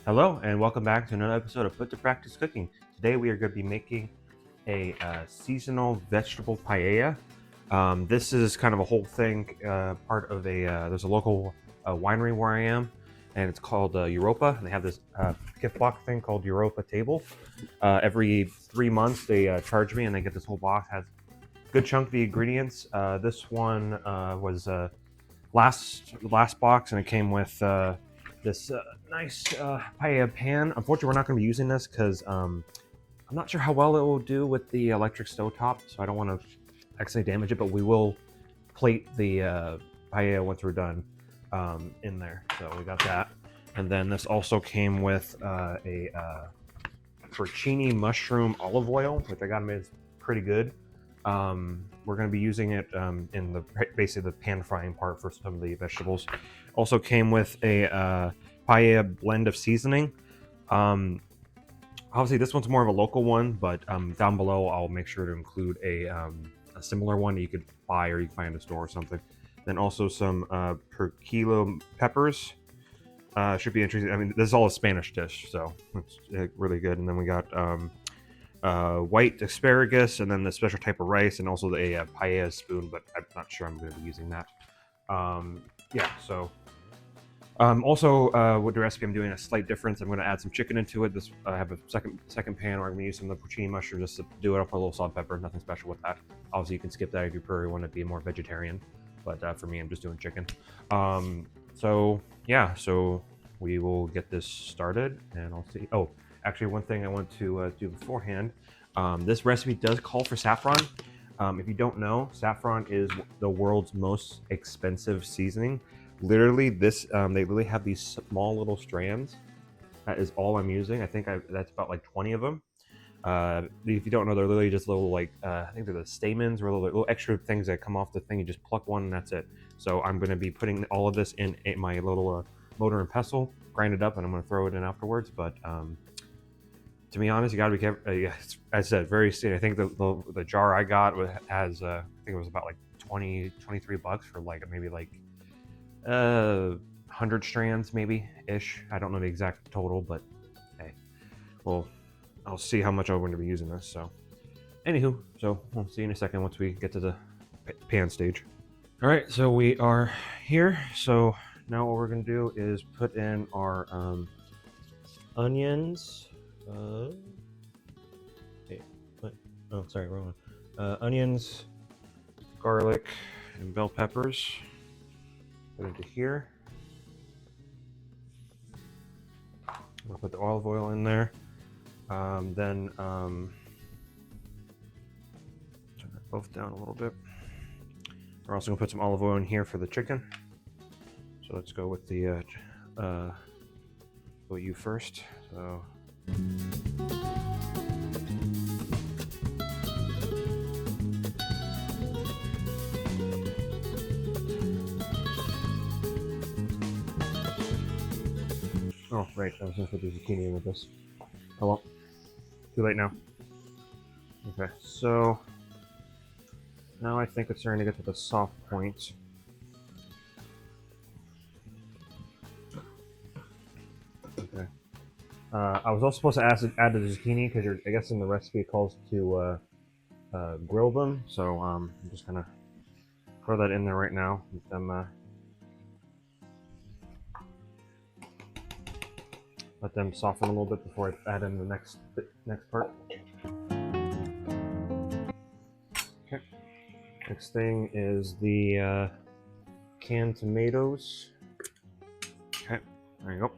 Hello and welcome back to another episode of Put to Practice Cooking. Today we are going to be making a seasonal vegetable paella. This is kind of a whole thing, part of there's a local winery where I am, and it's called Europa, and they have this gift box thing called Europa Table. Every 3 months they charge me and they get this whole box, has a good chunk of the ingredients. This one was last box, and it came with this nice paella pan. Unfortunately, we're not going to be using this because I'm not sure how well it will do with the electric stovetop, so I don't want to accidentally damage it, but we will plate the paella once we're done in there. So we got that. And then this also came with a porcini mushroom olive oil, which I got made pretty good. We're going to be using it in the basically the pan frying part for some of the vegetables. Also came with a paella blend of seasoning. Obviously, this one's more of a local one, but down below I'll make sure to include a similar one that you could buy or you can find in a store or something. Then also some per kilo peppers. Should be interesting. I mean, this is all a Spanish dish, so it's really good. And then we got white asparagus, and then the special type of rice, and also a paella spoon, but I'm not sure I'm going to be using that. Yeah, so also with the recipe, I'm doing a slight difference. I'm going to add some chicken into it. I have a second pan where I'm going to use some of the porcini mushroom just to do it up with a little salt and pepper. Nothing special with that. Obviously, you can skip that if you prefer want to be more vegetarian, but for me, I'm just doing chicken. So yeah, so we will get this started, and I'll see. Oh, actually, one thing I want to do beforehand. This recipe does call for saffron. If you don't know, saffron is the world's most expensive seasoning. Literally, they literally have these small little strands. That is all I'm using. I think that's about like 20 of them. If you don't know, they're literally just little I think they're the stamens or little extra things that come off the thing. You just pluck one and that's it. So I'm going to be putting all of this in my little motor and pestle, grind it up, and I'm going to throw it in afterwards. But to be honest, you got to be careful. Yeah, as I said, very soon. I think the jar I got has I think it was about like 23 bucks for maybe 100 strands maybe ish. I don't know the exact total, but hey, well, I'll see how much I'm going to be using this. So anywho, so we'll see in a second once we get to the pan stage. All right, so we are here. So now what we're going to do is put in our onions. Oh, sorry, wrong one. Onions, garlic, and bell peppers. Put into here. We'll put the olive oil in there. Then turn that both down a little bit. We're also gonna put some olive oil in here for the chicken. So let's go with the go you first. So. Oh, right, I was gonna put the zucchini in with this. Oh well, too late now. Okay, so now I think it's starting to get to the soft point. Okay. I was also supposed to add the zucchini because I guess in the recipe it calls to grill them. So I'm just gonna throw that in there right now. Let them let them soften a little bit before I add in the next part. Okay. Next thing is the canned tomatoes. Okay, there you go.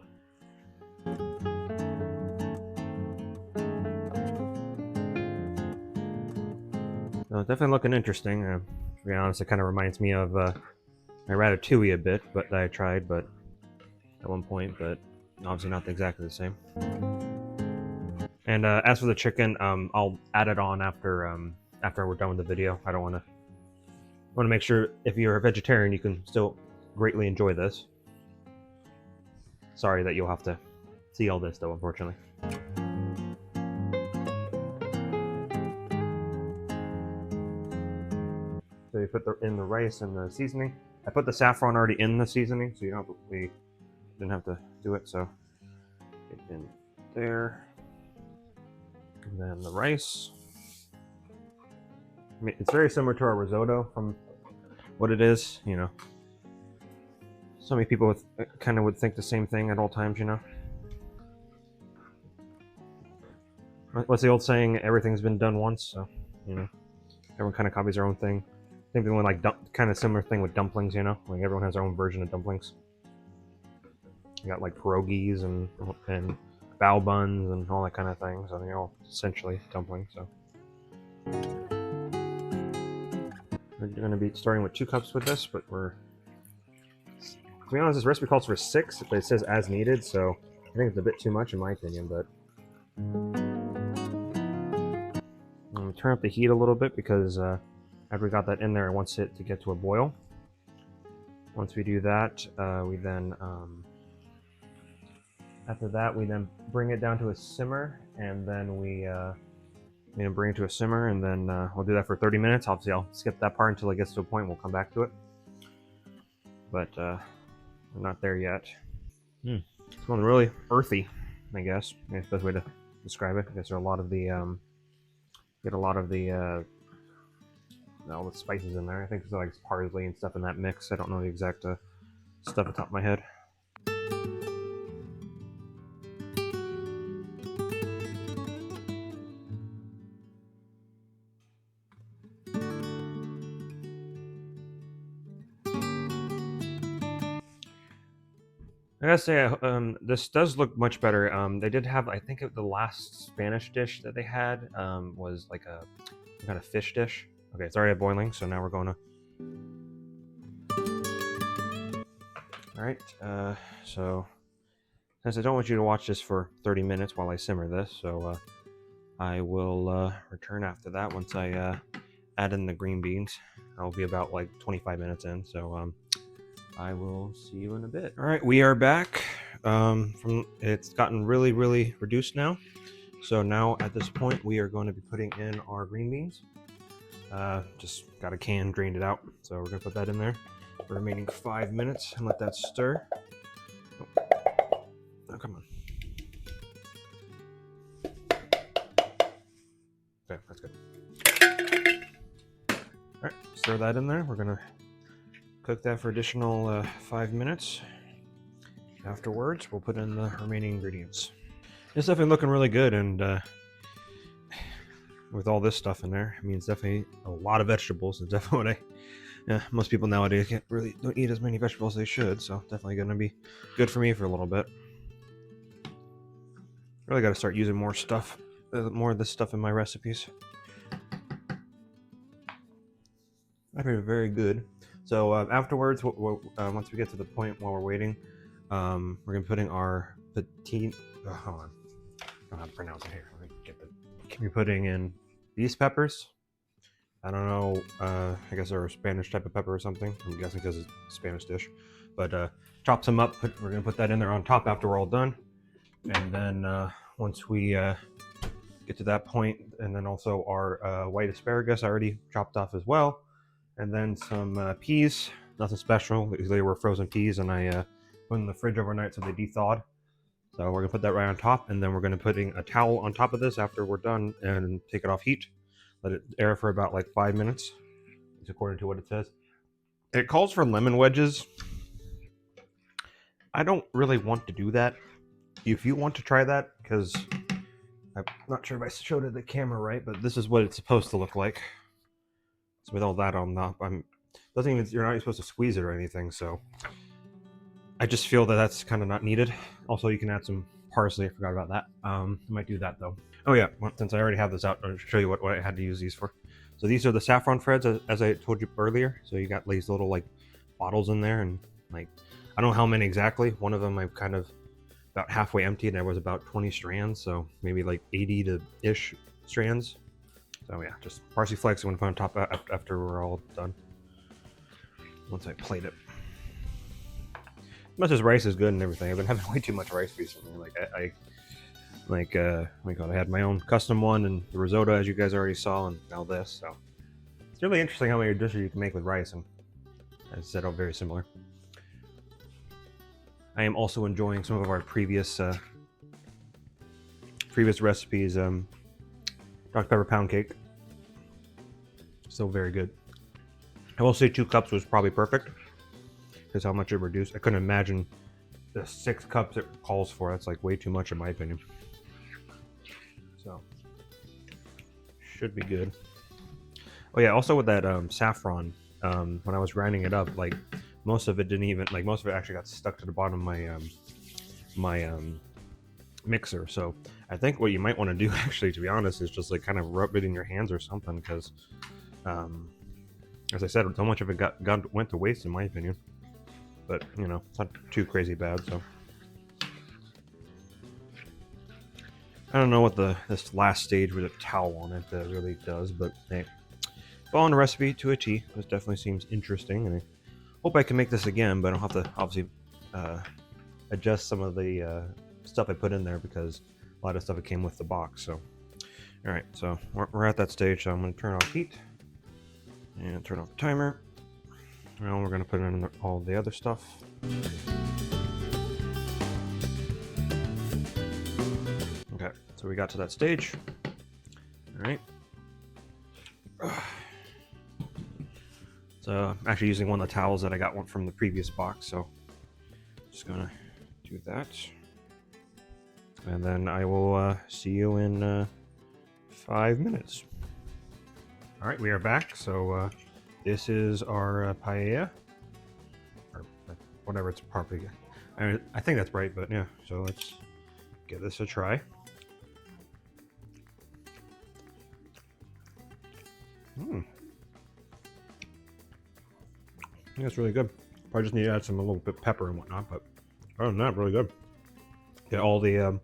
Definitely looking interesting. To be honest, it kind of reminds me of my ratatouille a bit, but that I tried, but at one point, but obviously not exactly the same. And as for the chicken, I'll add it on after we're done with the video. I don't want to make sure if you're a vegetarian, you can still greatly enjoy this. Sorry that you'll have to see all this, though, unfortunately. So you put in the rice and the seasoning. I put the saffron already in the seasoning, so we didn't have to do it. So in there. And then the rice. I mean, it's very similar to our risotto from what it is, you know. So many people kind of would think the same thing at all times, you know. What's the old saying? Everything's been done once, so, you know, everyone kind of copies their own thing. Same thing with like kind of similar thing with dumplings, you know, like everyone has their own version of dumplings. You got like pierogies and bao buns and all that kind of thing, so they're all essentially dumplings. So we're going to be starting with 2 cups with this, but to be honest, this recipe calls for 6, but it says as needed, so I think it's a bit too much in my opinion. But I'm going to turn up the heat a little bit because after we got that in there, I want it to get to a boil. Once we do that, we then after that we then bring it down to a simmer, and then we bring it to a simmer, and then we'll do that for 30 minutes. Obviously, I'll skip that part until it gets to a point. We'll come back to it, but we're not there yet. It's going really earthy, I guess. That's the best way to describe it. I guess there are a lot of the all the spices in there. I think there's like parsley and stuff in that mix. I don't know the exact stuff at the top of my head. I gotta say, this does look much better. They did have, I think, the last Spanish dish that they had was like some kind of fish dish. Okay, it's already boiling, so now we're going to. All right, so since I don't want you to watch this for 30 minutes while I simmer this, so I will return after that once I add in the green beans. I'll be about like 25 minutes in, so I will see you in a bit. All right, we are back. It's gotten really, really reduced now. So now at this point, we are going to be putting in our green beans. Just got a can, drained it out. So we're gonna put that in there for the remaining 5 minutes and let that stir. Oh, come on. Okay, that's good. All right, stir that in there. We're gonna cook that for additional 5 minutes. Afterwards, we'll put in the remaining ingredients. It's definitely looking really good, and with all this stuff in there, I mean, it's definitely a lot of vegetables. It's definitely what most people nowadays don't eat as many vegetables as they should, so definitely going to be good for me for a little bit. Really got to start using more of this stuff in my recipes. That'd be very good. So afterwards, once we get to the point while we're waiting, we're gonna be putting our hold on, I don't know how to pronounce it here. Let me get we're putting in these peppers. I don't know. I guess they're a Spanish type of pepper or something. I'm guessing because it's a Spanish dish. But chop some up. We're gonna put that in there on top after we're all done. And then once we get to that point, and then also our white asparagus I already chopped off as well. And then some peas, nothing special. They were frozen peas, and I put them in the fridge overnight so they de-thawed. So we're gonna put that right on top, and then we're gonna put a towel on top of this after we're done and take it off heat. Let it air for about like 5 minutes, according to what it says. It calls for lemon wedges. I don't really want to do that. If you want to try that, because I'm not sure if I showed it the camera right, but this is what it's supposed to look like. So with all that on top, you're not even supposed to squeeze it or anything, so I just feel that that's kind of not needed. Also, you can add some parsley. I forgot about that. I might do that though. Oh yeah, since I already have this out, I'll show you what I had to use these for. So these are the saffron threads, as I told you earlier. So you got these little like bottles in there, and like I don't know how many exactly. One of them I kind of about halfway emptied, and there was about 20 strands, so maybe like 80 to ish strands. So yeah, just parsley flakes I'm gonna put on top after we're all done. Once I plate it. As much as rice is good and everything, I've been having way too much rice recently. What do you call it? I had my own custom one and the risotto, as you guys already saw, and now this. So it's really interesting how many dishes you can make with rice, and as I said, all very similar. I am also enjoying some of our previous previous recipes, Dr. Pepper pound cake. Still very good. I will say 2 cups was probably perfect, because how much it reduced. I couldn't imagine the 6 cups it calls for. That's like way too much in my opinion. So should be good. Oh yeah, also with that saffron, when I was grinding it up, like most of it didn't even, like most of it actually got stuck to the bottom of my mixer. So I think what you might want to do, actually, to be honest, is just like kind of rub it in your hands or something, because as I said, so much of it went to waste in my opinion. But you know, it's not too crazy bad. So I don't know what this last stage with a towel on it really does, but hey, following the recipe to a T. This definitely seems interesting, and I hope I can make this again, but I'll have to obviously adjust some of the stuff I put in there, because a lot of stuff it came with the box. So all right, so we're at that stage. So I'm going to turn off heat and turn off the timer. Now we're going to put in all the other stuff. Okay, so we got to that stage. All right. So I'm actually using one of the towels that I got from the previous box. So just gonna do that, and then I will see you in 5 minutes. All right, we are back. So this is our paella, or whatever it's properly. I think that's right, but yeah. So let's give this a try. I think it's really good. Probably just need to add a little bit of pepper and whatnot, but other than that, really good. Get all the,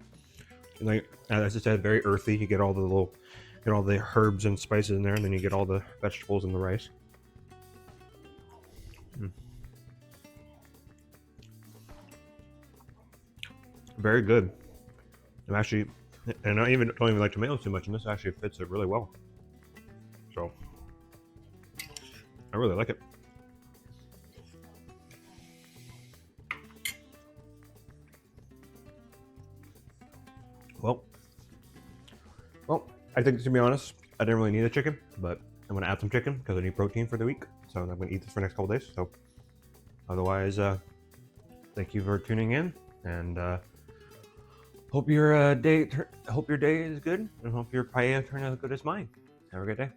like as I said, very earthy. You get all the herbs and spices in there, and then you get all the vegetables and the rice. Very good. I'm actually, and I don't even like tomatoes too much, and this actually fits it really well. So I really like it. Well, I think, to be honest, I didn't really need the chicken, but I'm going to add some chicken because I need protein for the week. So I'm going to eat this for the next couple days. So otherwise, thank you for tuning in, and hope your day is good, and hope your paella turns out as good as mine. Have a good day.